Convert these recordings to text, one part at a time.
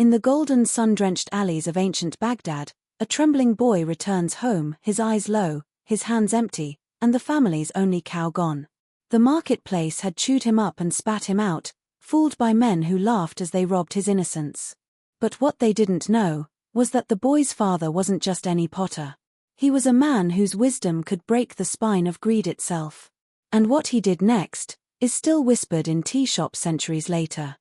In the golden sun-drenched alleys of ancient Baghdad, a trembling boy returns home, his eyes low, his hands empty, and the family's only cow gone. The marketplace had chewed him up and spat him out, fooled by men who laughed as they robbed his innocence. But what they didn't know was that the boy's father wasn't just any potter. He was a man whose wisdom could break the spine of greed itself. And what he did next is still whispered in tea shops centuries later.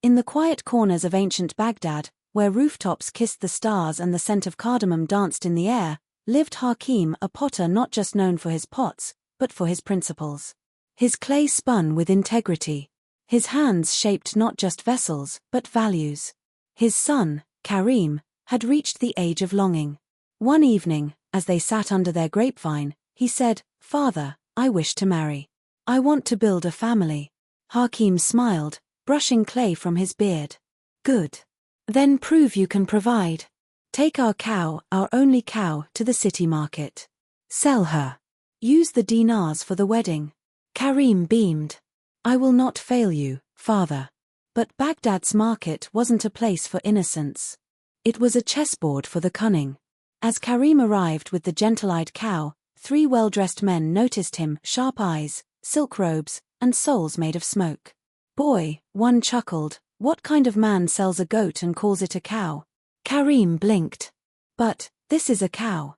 In the quiet corners of ancient Baghdad, where rooftops kissed the stars and the scent of cardamom danced in the air, lived Hakeem, a potter not just known for his pots, but for his principles. His clay spun with integrity. His hands shaped not just vessels, but values. His son, Karim, had reached the age of longing. One evening, as they sat under their grapevine, he said, "Father, I wish to marry. I want to build a family." Hakeem smiled, brushing clay from his beard. "Good. Then prove you can provide. Take our cow, our only cow, to the city market. Sell her. Use the dinars for the wedding." Karim beamed. "I will not fail you, father." But Baghdad's market wasn't a place for innocence. It was a chessboard for the cunning. As Karim arrived with the gentle-eyed cow, 3 well-dressed men noticed him, sharp eyes, silk robes, and souls made of smoke. "Boy," one chuckled, "what kind of man sells a goat and calls it a cow?" Karim blinked. "But, this is a cow."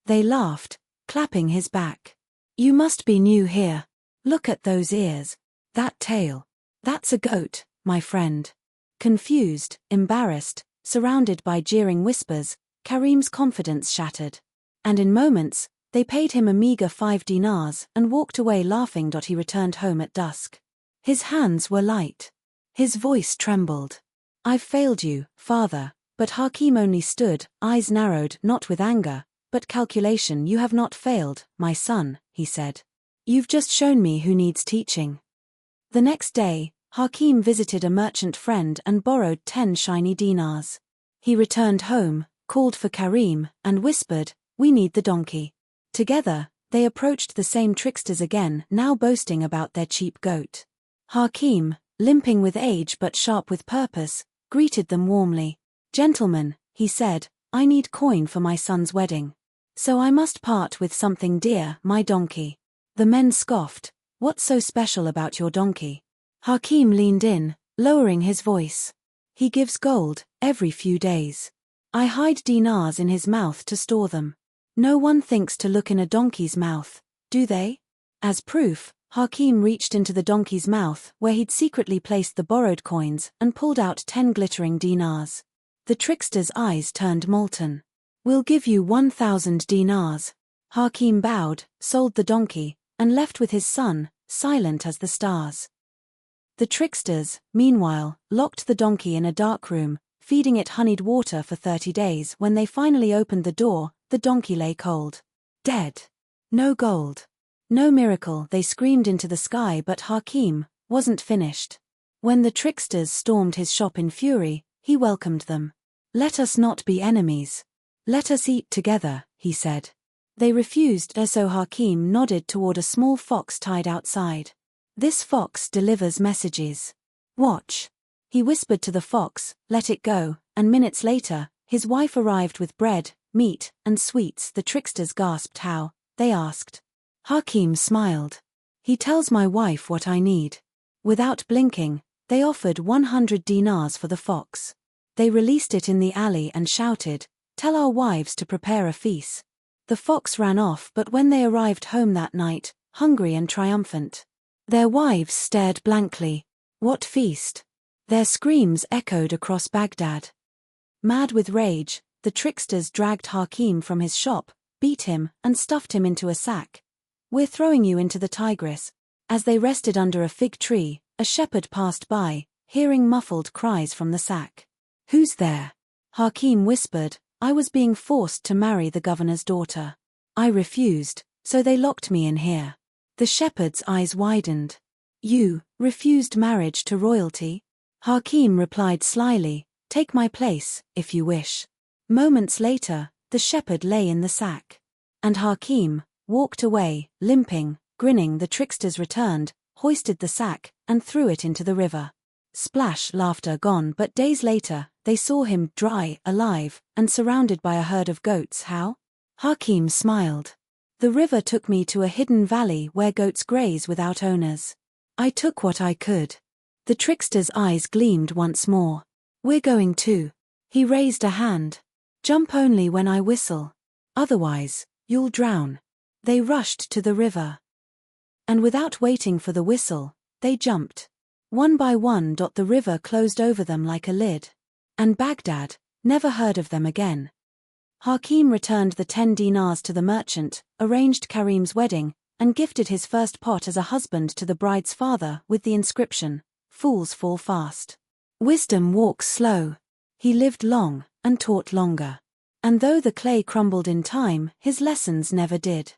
They laughed, clapping his back. "You must be new here. Look at those ears. That tail. That's a goat, my friend." Confused, embarrassed, surrounded by jeering whispers, Karim's confidence shattered. And in moments, they paid him a meager 5 dinars and walked away laughing. He returned home at dusk. His hands were light. His voice trembled. "I've failed you, father." But Hakeem only stood, eyes narrowed, not with anger, but calculation. "You have not failed, my son," he said. "You've just shown me who needs teaching." The next day, Hakeem visited a merchant friend and borrowed 10 shiny dinars. He returned home, called for Karim, and whispered, "We need the donkey." Together, they approached the same tricksters again, now boasting about their cheap goat. Hakeem, limping with age but sharp with purpose, greeted them warmly. "Gentlemen," he said, "I need coin for my son's wedding. So I must part with something dear, my donkey." The men scoffed, "What's so special about your donkey?" Hakeem leaned in, lowering his voice. "He gives gold, every few days. I hide dinars in his mouth to store them. No one thinks to look in a donkey's mouth, do they?" As proof, Hakeem reached into the donkey's mouth where he'd secretly placed the borrowed coins and pulled out 10 glittering dinars. The trickster's eyes turned molten. "We'll give you 1,000 dinars." Hakeem bowed, sold the donkey, and left with his son, silent as the stars. The tricksters, meanwhile, locked the donkey in a dark room, feeding it honeyed water for 30 days. When they finally opened the door, the donkey lay cold. Dead. No gold. No miracle, they screamed into the sky. But Hakeem wasn't finished. When the tricksters stormed his shop in fury, he welcomed them. "Let us not be enemies. Let us eat together," he said. They refused, so Hakeem nodded toward a small fox tied outside. "This fox delivers messages. Watch." He whispered to the fox, "Let it go," and minutes later, his wife arrived with bread, meat, and sweets. The tricksters gasped. "How?" they asked. Hakeem smiled. "He tells my wife what I need." Without blinking, they offered 100 dinars for the fox. They released it in the alley and shouted, "Tell our wives to prepare a feast." The fox ran off, but when they arrived home that night, hungry and triumphant, their wives stared blankly. What feast? Their screams echoed across Baghdad. Mad with rage, the tricksters dragged Hakeem from his shop, beat him, and stuffed him into a sack. "We're throwing you into the Tigris." As they rested under a fig tree, a shepherd passed by, hearing muffled cries from the sack. "Who's there?" Hakeem whispered, "I was being forced to marry the governor's daughter. I refused, so they locked me in here." The shepherd's eyes widened. "You refused marriage to royalty?" Hakeem replied slyly, "Take my place, if you wish." Moments later, the shepherd lay in the sack. And Hakeem walked away, limping, grinning. The tricksters returned, hoisted the sack, and threw it into the river. Splash, laughter gone. But days later, They saw him dry, alive, and surrounded by a herd of goats. How? Hakeem smiled. The river took me to a hidden valley where goats graze without owners. I took what I could. The trickster's eyes gleamed once more. We're going too. He raised a hand. Jump only when I whistle. Otherwise, you'll drown. They rushed to the river. And without waiting for the whistle, they jumped. One by one. The river closed over them like a lid. And Baghdad never heard of them again. Hakeem returned the 10 dinars to the merchant, arranged Karim's wedding, and gifted his first pot as a husband to the bride's father with the inscription, "Fools fall fast. Wisdom walks slow." He lived long, and taught longer. And though the clay crumbled in time, his lessons never did.